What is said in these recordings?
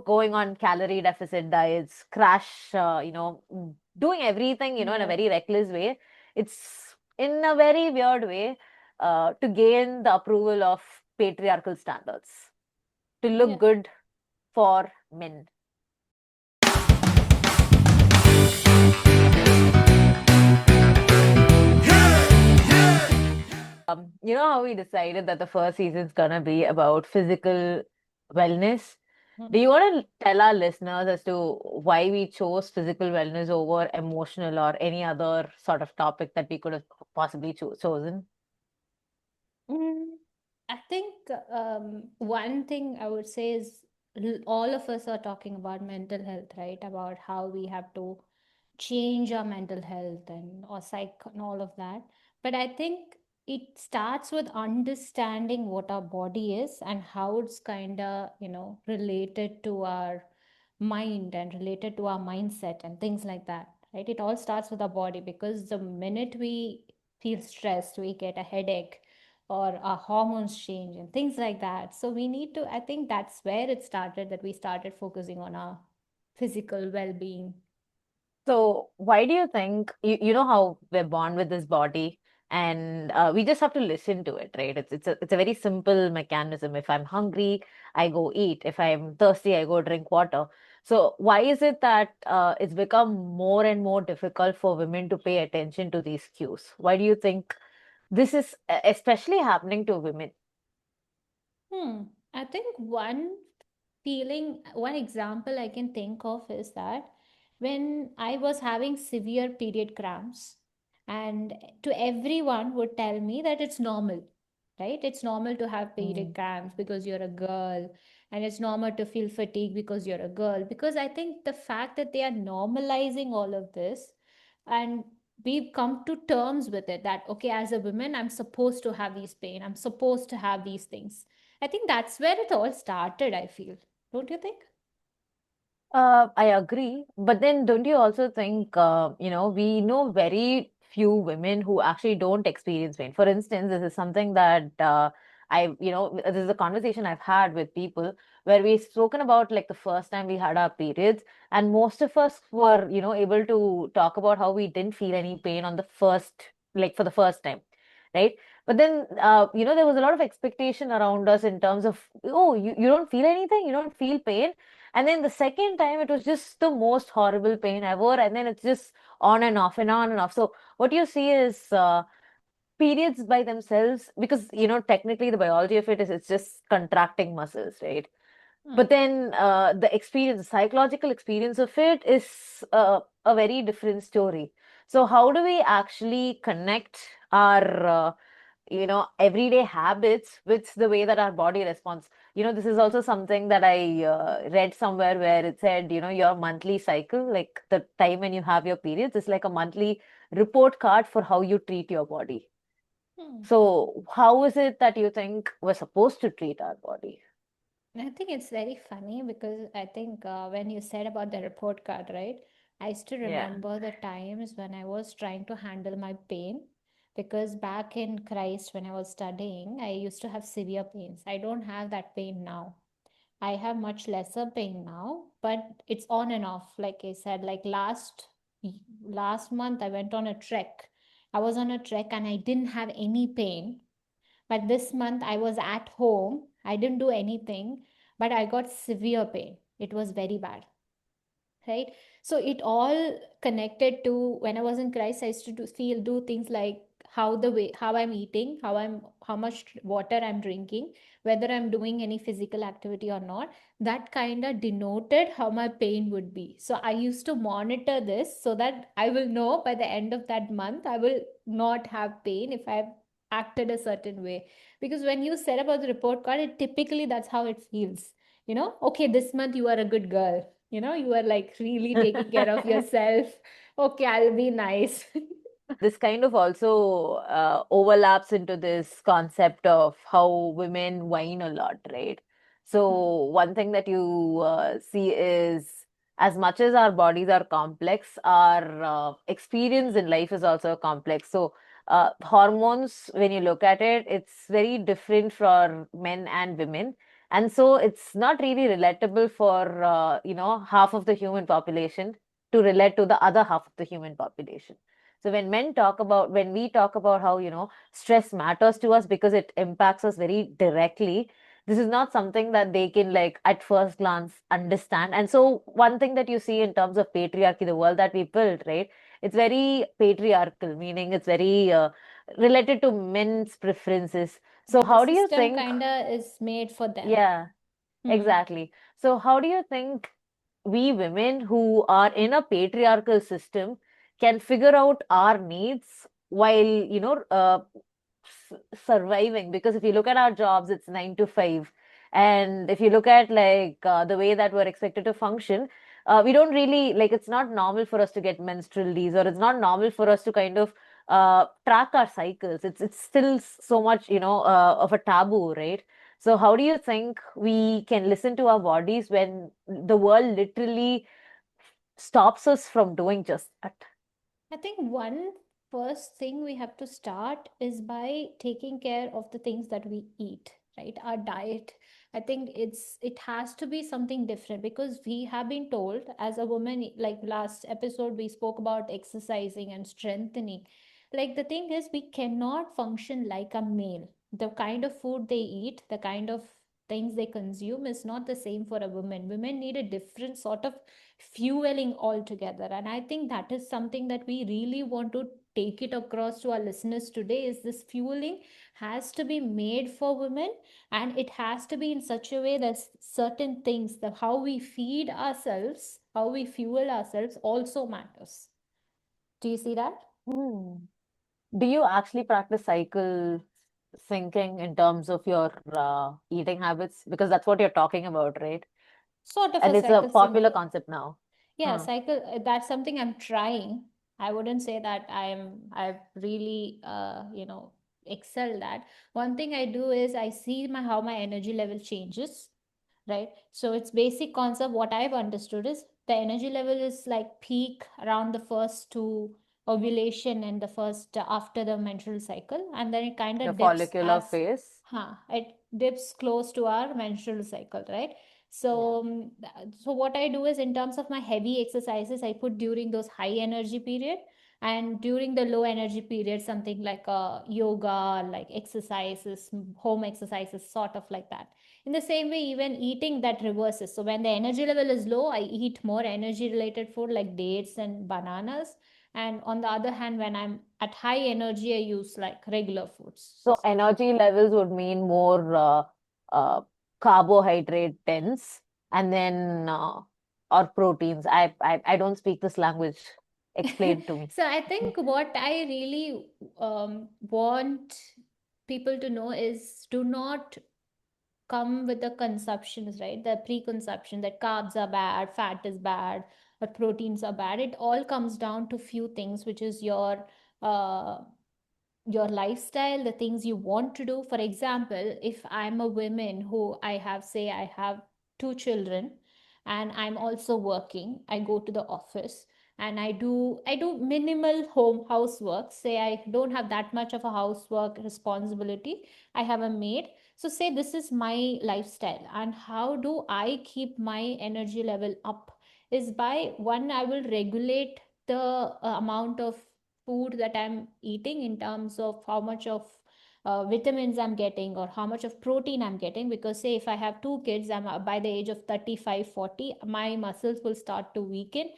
going on calorie deficit diets, crash, doing everything, in a Yeah. very reckless way. It's in a very weird way to gain the approval of patriarchal standards, to look Yeah. good for men. You know how we decided that the first season's gonna be about physical wellness? Do Hmm. you want to tell our listeners as to why we chose physical wellness over emotional or any other sort of topic that we could have possibly chosen? Mm, I think one thing I would say is all of us are talking about mental health, right? About how we have to change our mental health and or psych and all of that. But I think it starts with understanding what our body is and how it's kind of, related to our mind and related to our mindset and things like that, right? It all starts with our body because the minute we feel stressed, we get a headache or our hormones change and things like that. So we need to, I think that's where it started, that we started focusing on our physical well-being. So why do you think you know how we're born with this body and we just have to listen to it, right? It's a very simple mechanism. If I'm hungry, I go eat. If I'm thirsty, I go drink water. So why is it that it's become more and more difficult for women to pay attention to these cues? Why do you think this is especially happening to women? Hmm. I think one example I can think of is that when I was having severe period cramps, and to everyone would tell me that it's normal, right? It's normal to have period Mm. cramps because you're a girl, and it's normal to feel fatigue because you're a girl. Because I think the fact that they are normalizing all of this, and we've come to terms with it that, okay, as a woman, I'm supposed to have these pain, I'm supposed to have these things. I think that's where it all started, I feel. Don't you think? I agree, but then don't you also think, we know very few women who actually don't experience pain. For instance, this is something that this is a conversation I've had with people where we've spoken about like the first time we had our periods, and most of us were, able to talk about how we didn't feel any pain on the for the first time, right? But then, there was a lot of expectation around us in terms of, oh, you don't feel anything, you don't feel pain, and then the second time, it was just the most horrible pain ever. And then it's just on and off and on and off. So what you see is periods by themselves, because, technically the biology of it is it's just contracting muscles, right? Hmm. But then the experience, the psychological experience of it is a very different story. So how do we actually connect our everyday habits with the way that our body responds? This is also something that I read somewhere where it said, your monthly cycle, like the time when you have your periods, is like a monthly report card for how you treat your body. Hmm. So how is it that you think we're supposed to treat our body? I think it's very funny because I think when you said about the report card, right? I still Yeah. remember the times when I was trying to handle my pain because back in Christ, when I was studying, I used to have severe pains. I don't have that pain now. I have much lesser pain now, but it's on and off. Like I said, like last month I went on a trek. I was on a trek and I didn't have any pain. But this month I was at home. I didn't do anything, but I got severe pain. It was very bad, right? So it all connected to when I was in Christ. I used to do things like how I'm eating, how much water I'm drinking, whether I'm doing any physical activity or not. That kind of denoted how my pain would be. So I used to monitor this so that I will know by the end of that month I will not have pain if I've acted a certain way. Because when you set about the report card, it typically that's how it feels. Okay, this month you are a good girl, you are like really taking care of yourself. Okay, I'll be nice. This kind of also overlaps into this concept of how women whine a lot, right? Hmm. So, one thing that you see is as much as our bodies are complex, our experience in life is also complex. So, hormones, when you look at it, it's very different for men and women. And so it's not really relatable for half of the human population to relate to the other half of the human population. So when we talk about how stress matters to us because it impacts us very directly, this is not something that they can like at first glance understand. And so one thing that you see in terms of patriarchy, the world that we built, right, it's very patriarchal, meaning it's very related to men's preferences. So Yeah, the how do you system think? kinda is made for them. Yeah, Hmm. exactly. So how do you think we women who are in a patriarchal system can figure out our needs while surviving? Because if you look at our jobs, it's 9 to 5, and if you look at like the way that we're expected to function, we don't really like, it's not normal for us to get menstrual leaves, or it's not normal for us to kind of track our cycles. It's still so much of a taboo, right? So how do you think we can listen to our bodies when the world literally stops us from doing just that? I think one first thing we have to start is by taking care of the things that we eat, right? Our diet. I think it has to be something different because we have been told as a woman, like last episode we spoke about exercising and strengthening. Like the thing is we cannot function like a male. The kind of food they eat, the kind of things they consume is not the same for a woman. Women need a different sort of fueling altogether, and I think that is something that we really want to take it across to our listeners today is this fueling has to be made for women, and it has to be in such a way that certain things, that how we feed ourselves, how we fuel ourselves also matters. Do you see that? Hmm. Do you actually practice cycle syncing in terms of your eating habits? Because that's what you're talking about, right? Sort of a And it's a cycle popular syncing. concept now. Yeah, Huh. cycle, that's something I'm trying. I wouldn't say that I've really excelled at. One thing I do is I see my how my energy level changes, right? So it's basic concept. What I've understood is the energy level is like peak around the first two ovulation and the first after the menstrual cycle, and then it kind The of dips follicular as phase. it dips close to our menstrual cycle, right? Yeah. So so what I do is in terms of my heavy exercises I put during those high energy period, and during the low energy period something like yoga, like exercises, home exercises, sort of like that. In the same way, even eating that reverses. So when the energy level is low, I eat more energy related food like dates and bananas. And on the other hand, when I'm at high energy, I use like regular foods. So So energy levels would mean more uh, carbohydrate dense, and then or proteins. I don't speak this language. Explain to me. so I think what I really want people to know is do not come with the conceptions, right? The preconception that carbs are bad, fat is bad, or proteins are bad. It all comes down to few things, which is uh, your lifestyle, the things you want to do. For example, if I'm a woman who I have, say I have two children and I'm also working, I go to the office and I do minimal home housework. Say I don't have that much of a housework responsibility, I have a maid. So say this is my lifestyle, and how do I keep my energy level up is by one, I will regulate the amount of food that I'm eating in terms of how much of vitamins I'm getting or how much of protein I'm getting. Because say if I have two kids, I'm by the age of 35, 40, my muscles will start to weaken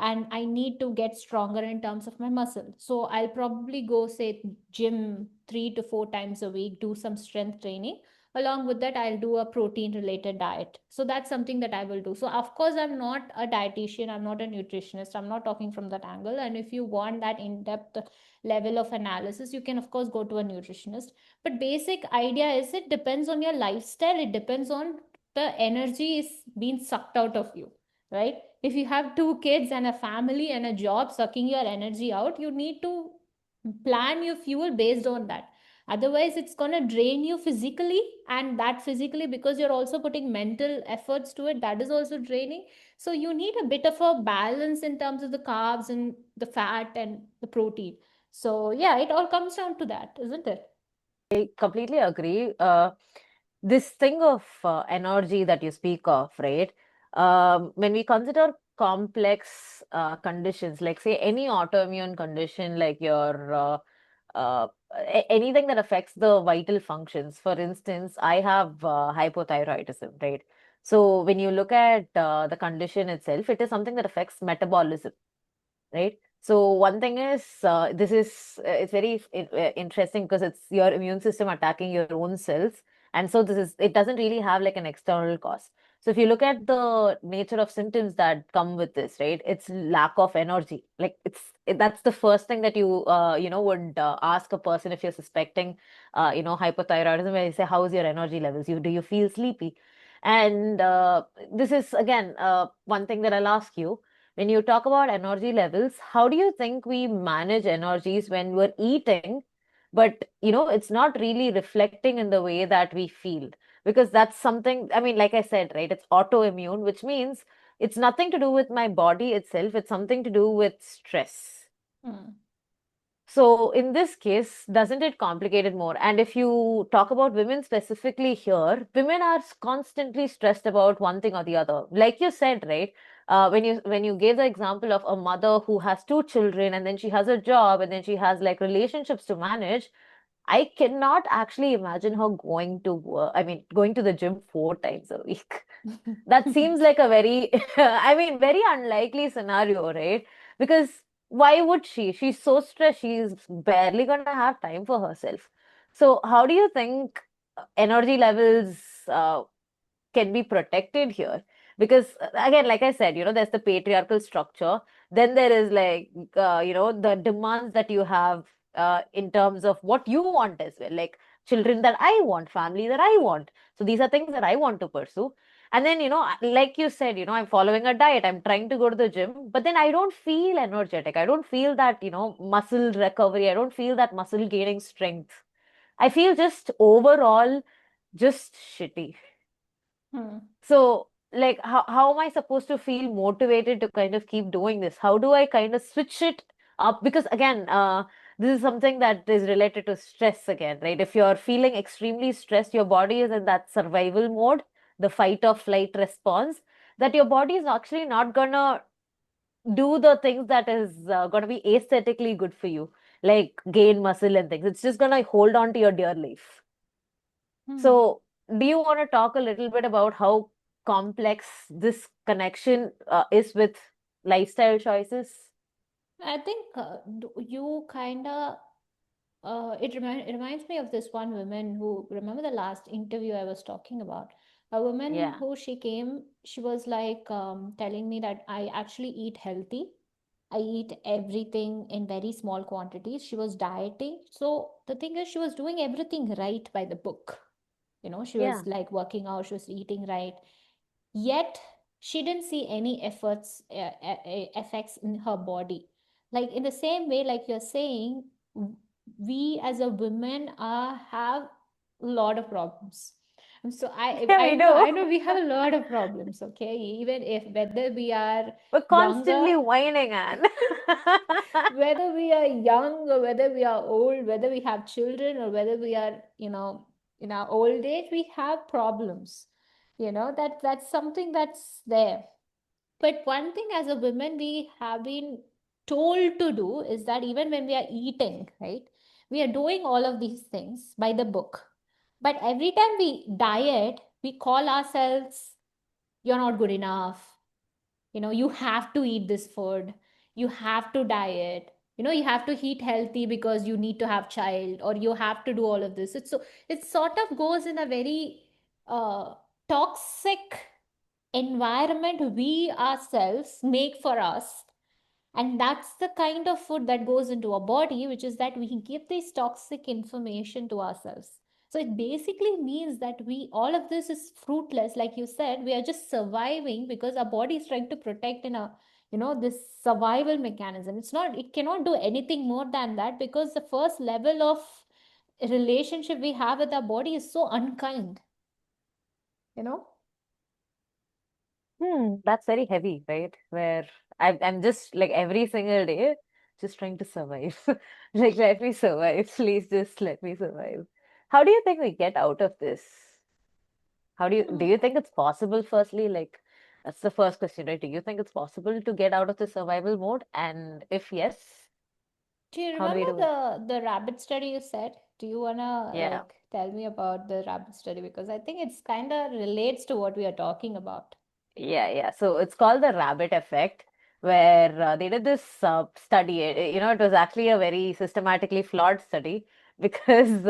and I need to get stronger in terms of my muscle. So I'll probably go say gym 3 to 4 times a week, do some strength training. Along with that, I'll do a protein related diet. So that's something that I will do. So of course, I'm not a dietitian, I'm not a nutritionist, I'm not talking from that angle. And if you want that in-depth level of analysis, you can of course go to a nutritionist. But basic idea is it depends on your lifestyle, it depends on the energy is being sucked out of you, right? If you have two kids and a family and a job sucking your energy out, you need to plan your fuel based on that. Otherwise it's going to drain you physically, and that physically, because you're also putting mental efforts to it, that is also draining. So you need a bit of a balance in terms of the carbs and the fat and the protein. So yeah, it all comes down to that, isn't it? I completely agree. this thing of energy that you speak of, right? When we consider complex conditions, like say any autoimmune condition, like your anything that affects the vital functions. For instance, I have hypothyroidism, right? So when you look at the condition itself, it is something that affects metabolism, right? So one thing is this is it's very interesting because it's your immune system attacking your own cells, and so this is it doesn't really have like an external cause. So if you look at the nature of symptoms that come with this, right, it's lack of energy. Like that's the first thing that you would ask a person if you're suspecting hypothyroidism, where you say, how is your energy levels? You do you feel sleepy? And this is again one thing that I'll ask you when you talk about energy levels, how do you think we manage energies when we're eating, but it's not really reflecting in the way that we feel? Because that's something, I mean, like I said, right, it's autoimmune, which means it's nothing to do with my body itself, it's something to do with stress. Hmm. So in this case, doesn't it complicate it more? And if you talk about women specifically here, women are constantly stressed about one thing or the other. Like you said, right? When you gave the example of a mother who has two children and then she has a job and then she has like relationships to manage, I cannot actually imagine her going to work, I mean, going to the gym 4 times a week. That seems like a very, I mean, very unlikely scenario, right? Because why would she? She's so stressed, she's barely gonna have time for herself. So, how do you think energy levels uh, can be protected here? Because again, like I said, there's the patriarchal structure, then there is like the demands that you have in terms of what you want as well, like children that I want, family that I want. So these are things that I want to pursue. And then like you said, I'm following a diet, I'm trying to go to the gym, but then I don't feel energetic, I don't feel that muscle recovery, I don't feel that muscle gaining strength. I feel just overall just shitty. Hmm. So, like, how am I supposed to feel motivated to kind of keep doing this? How do I kind of switch it up? Because again, this is something that is related to stress again, right? If you're feeling extremely stressed, your body is in that survival mode, the fight or flight response, that your body is actually not gonna do the things that is gonna be aesthetically good for you, like gain muscle and things. It's just gonna hold on to your dear life. Hmm. So, do you want to talk a little bit about how complex this connection is with lifestyle choices? I think you kind of it reminds me of this one woman who, remember the last interview I was talking about, a woman Yeah. who she came, she was like telling me that I actually eat healthy, I eat everything in very small quantities. She was dieting, so the thing is, she was doing everything right by the book. She Yeah. was like working out, she was eating right, yet she didn't see any effects in her body. Like in the same way, like you're saying, we as a women have a lot of problems. And so i Yeah, i we know do. i know we have a lot of problems, okay, even if whether we are We're younger, constantly whining, Anne. whether we are young or whether we are old, whether we have children or whether we are, in our old age, we have problems. That's something that's there. But one thing as a woman we have been told to do is that even when we are eating, right, we are doing all of these things by the book. But every time we diet, we call ourselves, you're not good enough, you have to eat this food, you have to diet, you have to eat healthy because you need to have child, or you have to do all of this. It sort of goes in a very toxic environment we ourselves make for us, and that's the kind of food that goes into our body, which is that we give this toxic information to ourselves. So it basically means that we all of this is fruitless. Like you said, we are just surviving because our body is trying to protect in a, this survival mechanism. It cannot do anything more than that, because the first level of relationship we have with our body is so unkind, you know That's very heavy, right? Where I'm just like every single day just trying to survive. Like, let me survive. Please just let me survive. How do you think we get out of this? How do you think it's possible, firstly? Like, that's the first question, right? Do you think it's possible to get out of the survival mode? And if yes, Do you how do we remember do it? the rabbit study you said? Do you wanna Yeah. like tell me about the rabbit study, because I think it's kind of relates to what we are talking about. Yeah. So it's called the rabbit effect, where they did this study. It was actually a very systematically flawed study because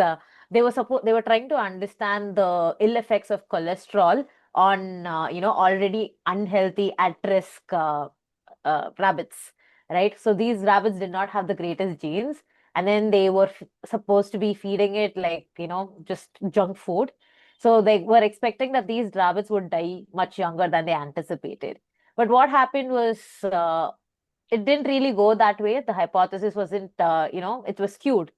they were trying to understand the ill effects of cholesterol on already unhealthy at risk rabbits, right? So these rabbits did not have the greatest genes, and then they were supposed to be feeding it like just junk food. So they were expecting that these rabbits would die much younger than they anticipated. But what happened was it didn't really go that way. The hypothesis wasn't, it was skewed,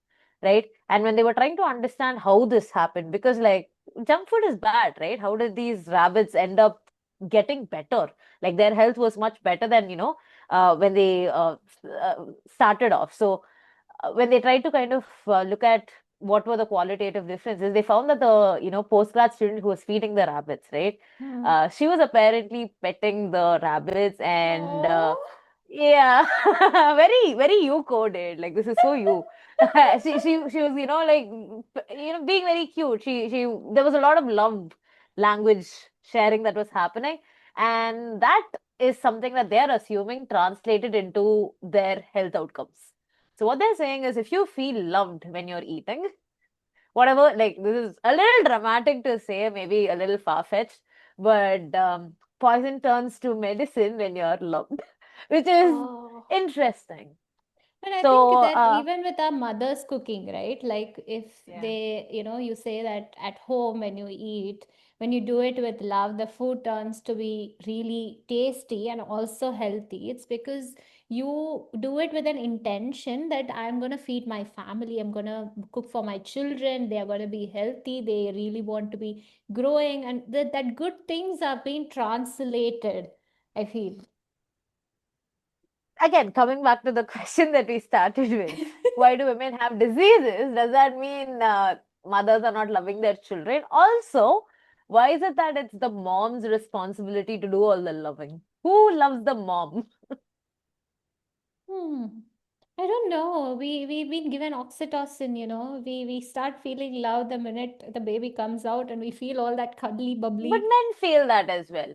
right? And when they were trying to understand how this happened, because like junk food is bad, right? How did these rabbits end up getting better? Like their health was much better than, when they started off. So when they tried to kind of look at what were the qualitative differences, they found that the postgrad student who was feeding the rabbits, right? Hmm. She was apparently petting the rabbits and Oh. yeah, very very you coded. Like this is so you. She was like being very cute. She There was a lot of love language sharing that was happening, and that is something that they are assuming translated into their health outcomes. So what they're saying is if you feel loved when you're eating, whatever, like this is a little dramatic to say, maybe a little far-fetched, but poison turns to medicine when you're loved, which is Oh. interesting. But I think So, that even with our mothers cooking, right? Like if yeah. they, you say that at home when you eat, when you do it with love, the food turns to be really tasty and also healthy. It's because you do it with an intention that I'm going to feed my family, I'm going to cook for my children, they are going to be healthy, they really want to be growing, and that good things are being translated, I feel. Again, coming back to the question that we started with, why do women have diseases? Does that mean mothers are not loving their children? Also, why is it that it's the mom's responsibility to do all the loving? Who loves the mom? Hmm. I don't know. We've been given oxytocin, We start feeling love the minute the baby comes out, and we feel all that cuddly But bubbly. men feel that as well.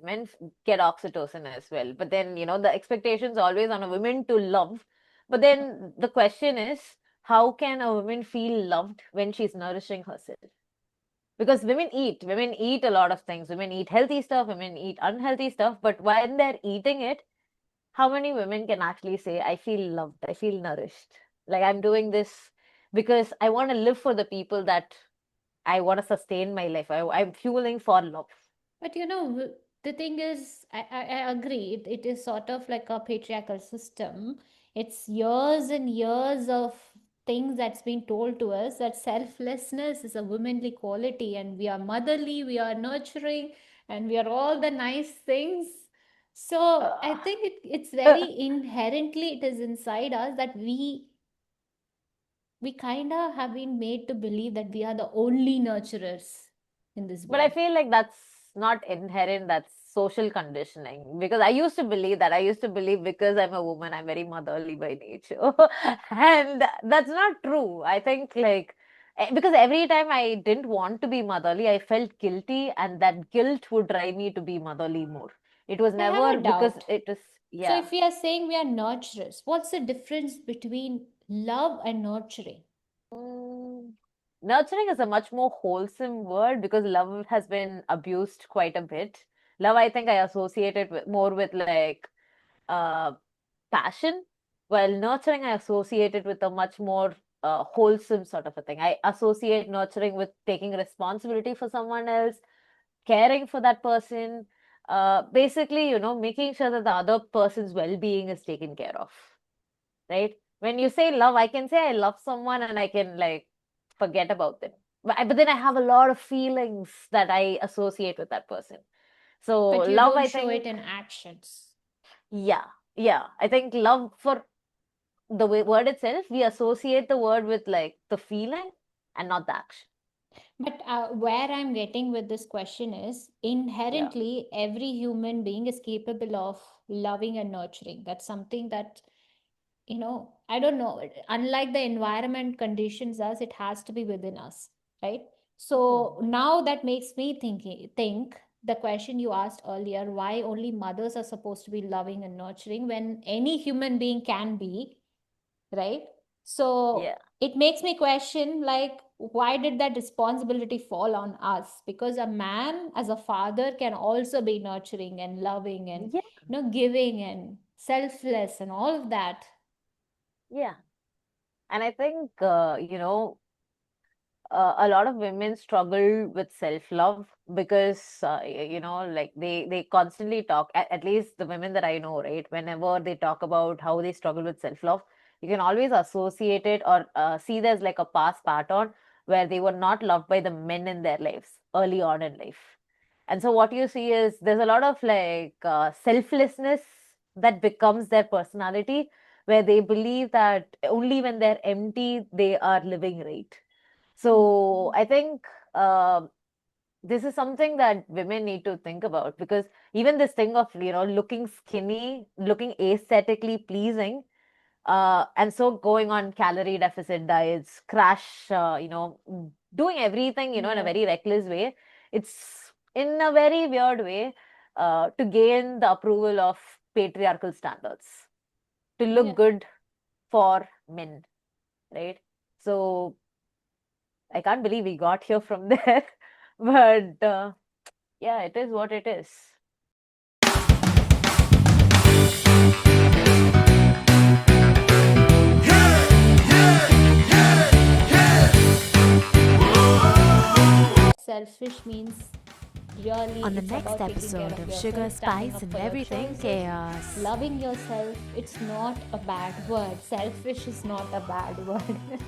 Get oxytocin as well. But then, the expectation's always on a woman to love. But then the question is, how can a woman feel loved when she's nourishing herself? Because women eat a lot of things. Women eat healthy stuff, women eat unhealthy stuff. But when they're eating it, how many women can actually say, I feel loved, I feel nourished? Like I'm doing this because I want to live for the people that I want to sustain my life. I'm fueling for love. But the thing is, I agree. It is sort of like a patriarchal system. It's years and years of things that's been told to us that selflessness is a womanly quality, and we are motherly, we are nurturing, and we are all the nice things. So I Uh, think it's very inherently it is inside us that we kind of have been made to believe that we are the only nurturers in this But I world. feel like that's not inherent, that's social conditioning. Because I used to believe that. I used to believe because I'm a woman, I'm very motherly by nature. And that's not true. I think, like, because every time I didn't want to be motherly, I felt guilty, and that guilt would drive me to be motherly more. It was I have never a because doubt. it was, So, yeah. if we are saying we are nurturers, what's the difference between love and nurturing? Mm, Nurturing is a much more wholesome word because love has been abused quite a bit. Love, I think I associate it with, more with like uh, passion, while nurturing I associate it with a much more wholesome sort of a thing. I associate nurturing with taking responsibility for someone else, caring for that person, basically, making sure that the other person's well-being is taken care of, right? When you say love, I can say I love someone and I can like forget about them. But then I have a lot of feelings that I associate with that person. So But you love, don't I show it think, in actions. yeah, yeah. I think love for the word itself, we associate the word with like the feeling and not the action. But where I'm getting with this question is, Yeah. inherently, every human being is capable of loving and nurturing. That's something that, I don't know, unlike the environment conditions us, it has to be within us, right? So Hmm. now that makes me think the question you asked earlier, why only mothers are supposed to be loving and nurturing when any human being can be, right? So Yeah. it makes me question, like, why did that responsibility fall on us? Because a man as a father can also be nurturing and loving and, Yeah. giving and selfless and all of that. Yeah. And I think, a lot of women struggle with self-love because like they constantly talk, at least the women that I know, right? Whenever they talk about how they struggle with self-love, you can always associate it or see there's like a past pattern where they were not loved by the men in their lives early on in life. And so what you see is there's a lot of like selflessness that becomes their personality, where they believe that only when they're empty they are living right. So Mhm. I think um this is something that women need to think about, because even this thing of looking skinny, looking aesthetically pleasing, and so going on calorie deficit diets, crash, doing everything in a Yeah. very reckless way. It's in a very weird way to gain the approval of patriarchal standards, to look Yeah. good for men, right? So I can't believe we got here from there. But yeah, it is what it is. Selfish means really On the it's next about taking care episode of of yourself, Sugar, standing Spice, up and for your Everything choices, Chaos. loving yourself. It's not a bad word. Selfish is not a bad word.